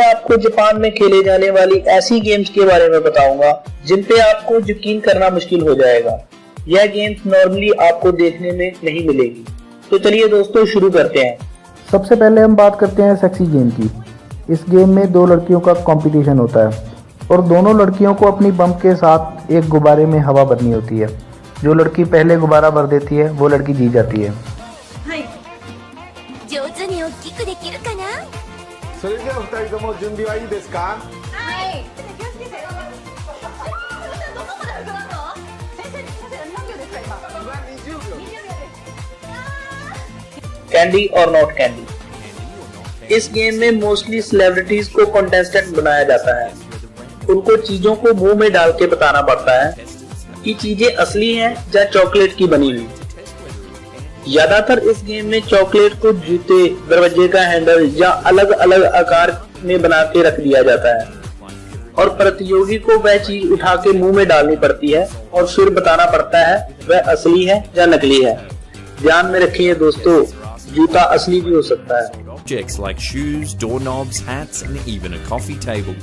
मैं आपको जापान में खेले जाने वाली ऐसी गेम्स के बारे में बताऊंगा जिन पे आपको यकीन करना मुश्किल हो जाएगा। यह गेम्स नॉर्मली आपको देखने में नहीं मिलेगी। तो चलिए दोस्तों शुरू करते हैं। सबसे पहले हम बात करते हैं सेक्सी गेम की। इस गेम में दो लड़कियों का कंपटीशन होता है और दोनों लड़कियों को अपनी बम के साथ एक गुब्बारे में हवा भरनी होती है। जो लड़की पहले गुब्बारा भर देती है वो लड़की जीत जाती है। कैंडी और नॉट कैंडी। इस गेम में मोस्टली सेलिब्रिटीज को कंटेस्टेंट बनाया जाता है। उनको चीजों को मुंह में डाल के बताना पड़ता है कि चीजें असली हैं या चॉकलेट की बनी हुई। ज्यादातर इस गेम में चॉकलेट को जूते, दरवाजे का हैंडल या अलग अलग आकार में बना के रख दिया जाता है और प्रतियोगी को वह चीज उठा के मुंह में डालनी पड़ती है और फिर बताना पड़ता है वह असली है या नकली है। ध्यान में रखिए दोस्तों, जूता असली भी हो सकता है। Objects like shoes, doorknobs, hats, and even a coffee table.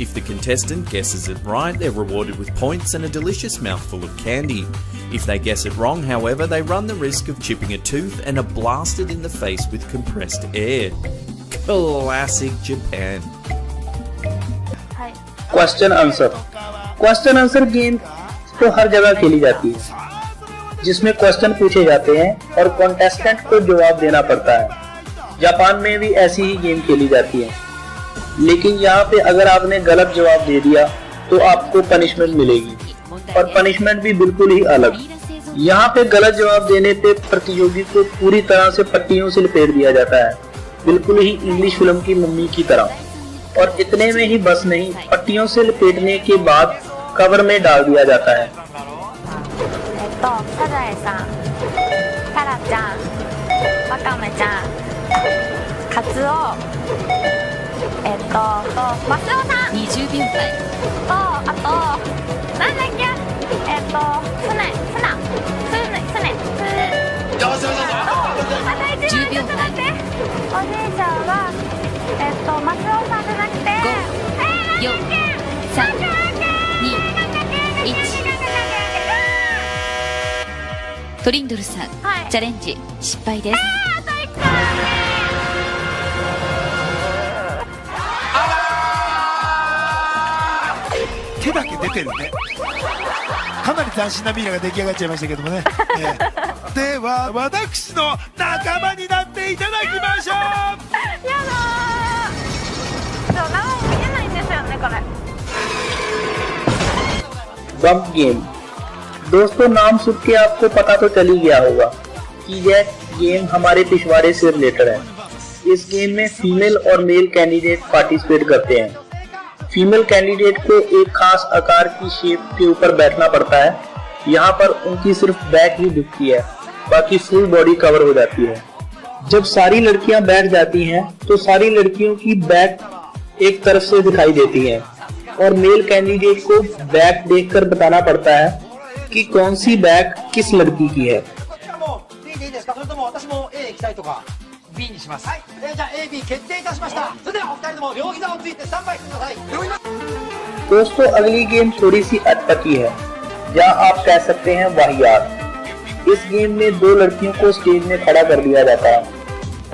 If the contestant guesses it right, they're rewarded with points and a delicious mouthful of candy. If they guess it wrong, however, they run the risk of chipping a tooth and are blasted in the face with compressed air. Classic Japan. Question answer. Question answer game तो हर जगह खेली जाती है, जिसमें क्वेश्चन पूछे जाते हैं और कॉन्टेस्टेंट को जवाब देना पड़ता है। जापान में भी ऐसी ही गेम खेली जाती है, लेकिन यहाँ पे अगर आपने गलत जवाब दे दिया तो आपको पनिशमेंट मिलेगी और पनिशमेंट भी बिल्कुल ही अलग। यहाँ पे गलत जवाब देने पे प्रतियोगी को पूरी तरह से पट्टियों से लपेट दिया जाता है, बिल्कुल ही इंग्लिश फिल्म की मम्मी की तरह। और इतने में ही बस नहीं, पट्टियों से लपेटने के बाद कवर में डाल दिया जाता है। Torindol さん、チャレンジ失敗です。手だけ出てるね。かなり斬新なミイラが出来上がっちゃいましたけどもね。では私の仲間になっていただきましょう。やだー。名前見えないんですよねこれ。बम गेम। दोस्तों नाम सुन के आपको पता तो चल ही गया होगा कि यह गेम हमारे पिछवाड़े से रिलेटेड है। इस गेम में फीमेल और मेल कैंडिडेट पार्टिसिपेट करते हैं। फीमेल कैंडिडेट को एक खास आकार की शेप के ऊपर बैठना पड़ता है। यहाँ पर उनकी सिर्फ बैक ही दिखती है, बाकी फुल बॉडी कवर हो जाती है। जब सारी लड़कियां बैठ जाती हैं तो सारी लड़कियों की बैक एक तरफ से दिखाई देती है और मेल कैंडिडेट को बैक देखकर बताना पड़ता है कि कौन सी बैक किस लड़की की है। दोस्तों अगली गेम थोड़ी सी अटपटी है या आप कह सकते हैं वाहियात। इस गेम में दो लड़कियों को स्टेज में खड़ा कर दिया जाता है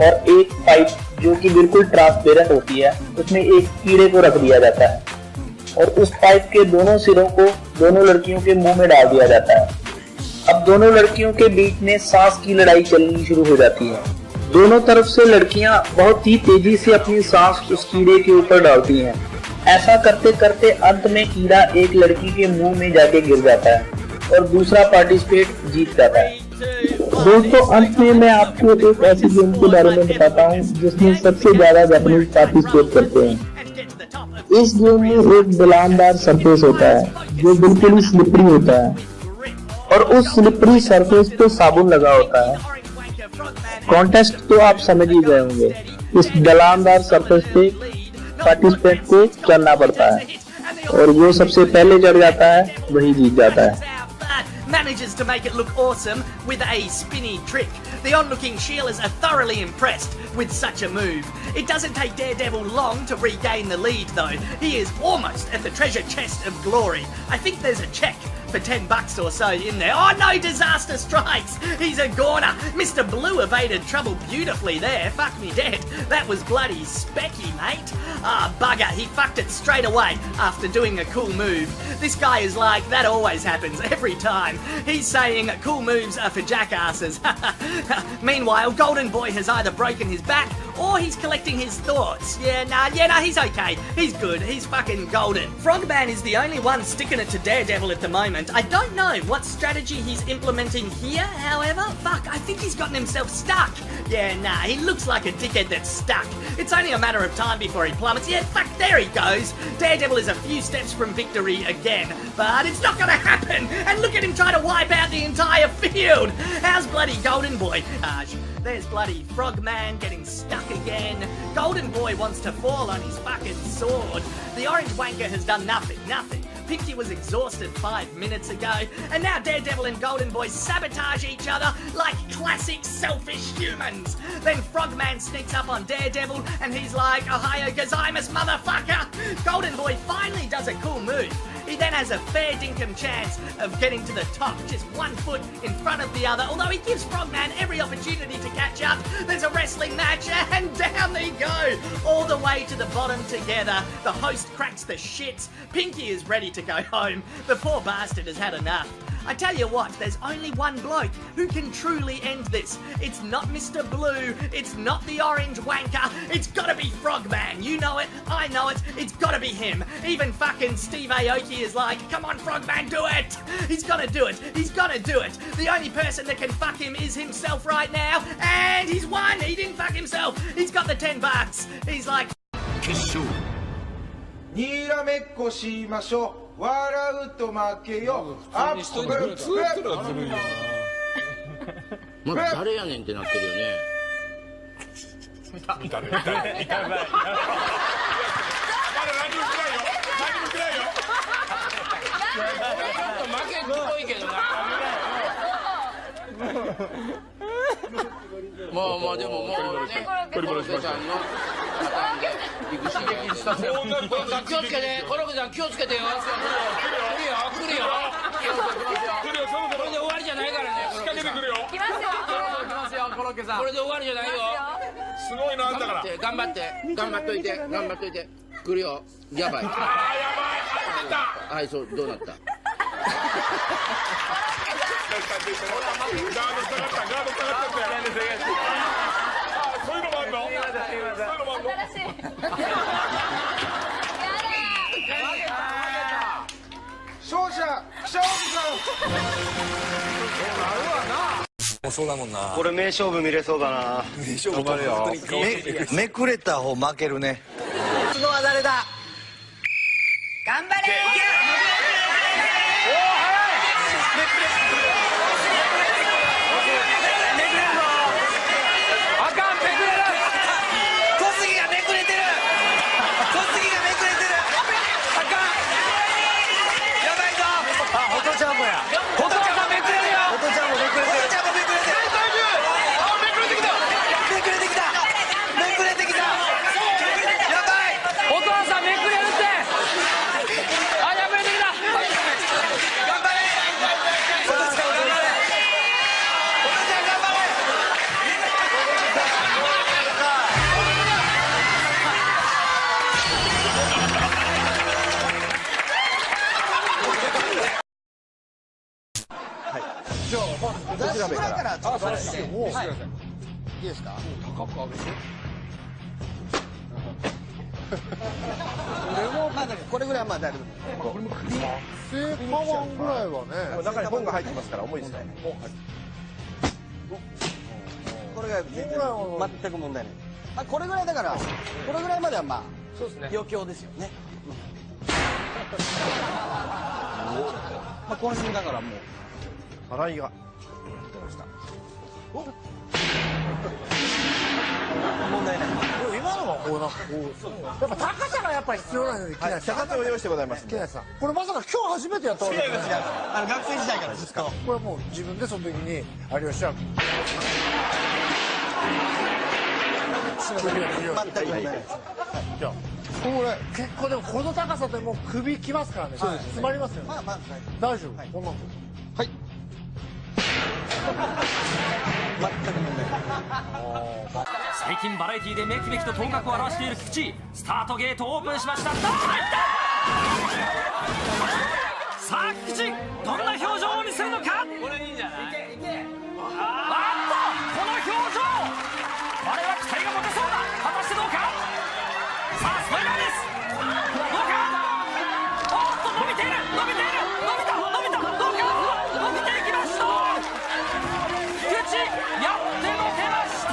और एक पाइप जो कि बिल्कुल ट्रांसपेरेंट होती है उसमें एक कीड़े को रख दिया जाता है और उस पाइप के दोनों सिरों को दोनों लड़कियों के मुंह में डाल दिया जाता है। अब दोनों लड़कियों के बीच में सांस की लड़ाई चलनी शुरू हो जाती है। दोनों तरफ से लड़कियां बहुत ही तेजी से अपनी सांस उस कीड़े के ऊपर डालती हैं। ऐसा करते करते अंत में कीड़ा एक लड़की के मुंह में जाके गिर जाता है और दूसरा पार्टिसिपेट जीत जाता है। दोस्तों अंत में मैं आपको एक ऐसी गेम के बारे में बताता हूँ जिसमें सबसे ज्यादा जापानीज पार्टिसिपेट करते हैं। इस गेम में एक ढलानदार सरफेस होता है जो बिल्कुल ही स्लिपरी होता है और उस स्लिपरी सरफेस पे साबुन लगा होता है। कॉन्टेस्ट तो आप समझ ही गए होंगे। इस ढलानदार सरफेस पे पार्टिसिपेंट को चढ़ना पड़ता है और जो सबसे पहले चढ़ जाता है वही जीत जाता है। manages to make it look awesome with a spinny trick. The onlooking Sheilas are thoroughly impressed with such a move. It doesn't take Daredevil long to regain the lead though. He is almost at the treasure chest of glory. I think there's a check for $10 or so in there. Oh no, disaster strikes! He's a goner! Mr. Blue evaded trouble beautifully there. Fuck me dead. That was bloody specky, mate. Ah, bugger, he fucked it straight away after doing a cool move. This guy is like, that always happens, every time. He's saying cool moves are for jackasses. Meanwhile, Golden Boy has either broken his back or he's collecting his thoughts. Yeah, nah, he's okay. He's good. He's fucking golden. Frogman is the only one sticking it to Daredevil at the moment. I don't know what strategy he's implementing here, however. Fuck, I think he's gotten himself stuck. Yeah, nah, he looks like a dickhead that's stuck. It's only a matter of time before he plummets. Yeah, fuck, there he goes. Daredevil is a few steps from victory again, but it's not gonna happen. And look at him try to wipe out the entire field. How's bloody Golden Boy? There's bloody Frogman getting stuck again. Golden Boy wants to fall on his fucking sword. The Orange Wanker has done nothing. Pinky was exhausted 5 minutes ago, and now Daredevil and Golden Boy sabotage each other like classic selfish humans. Then Frogman sneaks up on Daredevil, and he's like, Ohio gozaimasu, motherfucker! Golden Boy finally does a cool move. He then has a fair dinkum chance of getting to the top, just 1 foot in front of the other, although he gives Frogman every opportunity to catch up. There's a wrestling match, and down they go, all the way to the bottom together. The host cracks the shits. Pinky is ready to go home. The poor bastard has had enough. I tell you what, there's only one bloke who can truly end this. It's not Mr. Blue, it's not the Orange Wanker, it's gotta be Frogman. You know it, I know it, it's gotta be him. Even fucking Steve Aoki is like, come on Frogman, do it! He's gonna do it, he's gonna do it. The only person that can fuck him is himself right now, and he's won! He didn't fuck himself, he's got the $10. He's like... にらめっこしましょう笑うと負けよアップまだ誰やねんってなってるよね誰まだ何もしてないよ何もしてないよちょっと負けっぽいけどなまあでももうねコロケさんの行くし気をつけてコロケさん気をつけてよ来るよこれで終わりじゃないからね仕掛けてくるよ来ますよコロケさんこれで終わりじゃないよすごいなあんだから頑張っといて来るよやばいはいそうどうなったそういうのもあんの勝者北岡さんそうだもんなこれ名勝負見れそうだな名勝負頑張れよめくれた方負けるね打つのは誰だ頑張れいいですか高く上げてこれぐらいはまあ大丈夫これもクリア正パワンぐらいはね中に本が入ってますから重いですねこれが全く問題ないこれぐらいだからこれぐらいまではまあそうですね余興ですよねまあ今週だからもう払いが出ました問題ない今のはこうなやっぱ高さがやっぱ必要なので高さを用意してございます木梨さんこれまさか今日初めてやったわけですね学生時代からずっとこれはもう自分でその時に有吉はしの時はできる。全く問題ないです。じゃあこれ結構でもこの高さでもう首きますからね。詰まりますよね。大丈夫。こんなの。はい。最近バラエティでめきめきと頭角を現している菊池、スタートゲートオープンしました。さあ菊池、どんな表情を見せるのか。これいいんじゃない。あっとこの表情、あれは期待が持てそうだ。果たしてどうか。さあスパイダーです。どうか。おっと伸びている、伸びている、伸びた、伸びた、どうか。伸びていきました。菊池やってのけました。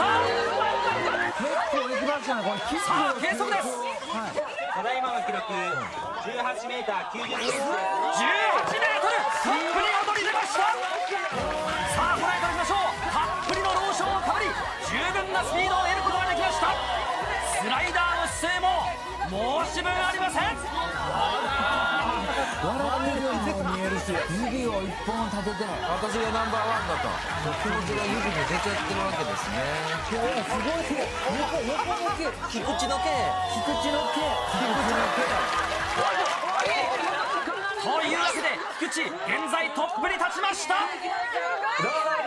さあ計測です。ただいまの記録18メーター90センチ。18メートル、トップに躍り出ました。さあご覧いただきましょう。たっぷりのローションをかぶり、十分なスピードを得ることができました。スライダーの姿勢も申し分ありません。笑ってるようにも見えるし、指を一本立ててない。私がナンバーワンだと気持ちが指に出ちゃってるわけですね。いやすごい。横の毛、菊池の毛、菊池の毛、菊池の毛。というわけで菊池現在トップに立ちました。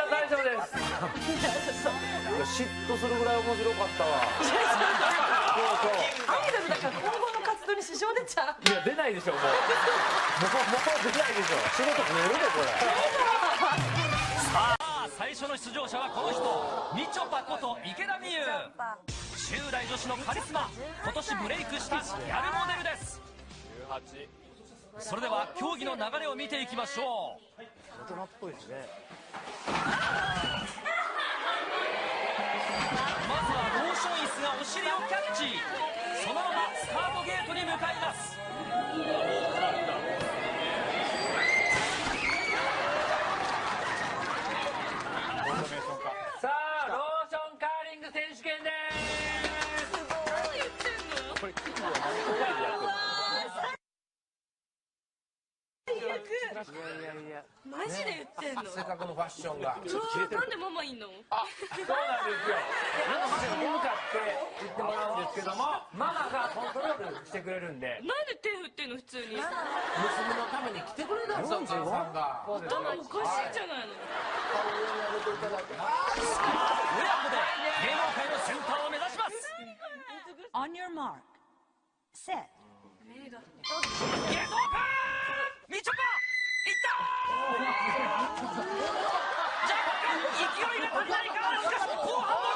大丈夫です。嫉妬するぐらい面白かったわ。アイドルだから今後の活動に支障出ちゃう。いや出ないでしょ。もう出ないでしょ。仕事増えるでこれ。さあ最初の出場者はこの人、みちょぱこと池田美優。10代女子のカリスマ、今年ブレイクしたギャルモデルです。それでは競技の流れを見ていきましょう。大人っぽいですね。まずはローション椅子がお尻をキャッチ。そのままスタートゲートに向かいます。さあローションカーリング選手権です。何言ってんの。これマジで言ってんの。せっかくのファッションが。なんでママいんの。あ、そうなんですよ。向かって言ってもらうんですけども、ママがコントロールしてくれるんで。なんで手振ってんの普通に。娘のために来てくれたんですよ、お母さんが。頭おかしいんじゃないの。親子で芸能界のセンターを目指します。On your mark, set. ゲートオープン。みちょぱいったー。じゃあ勢いが足りないか。しかし後半も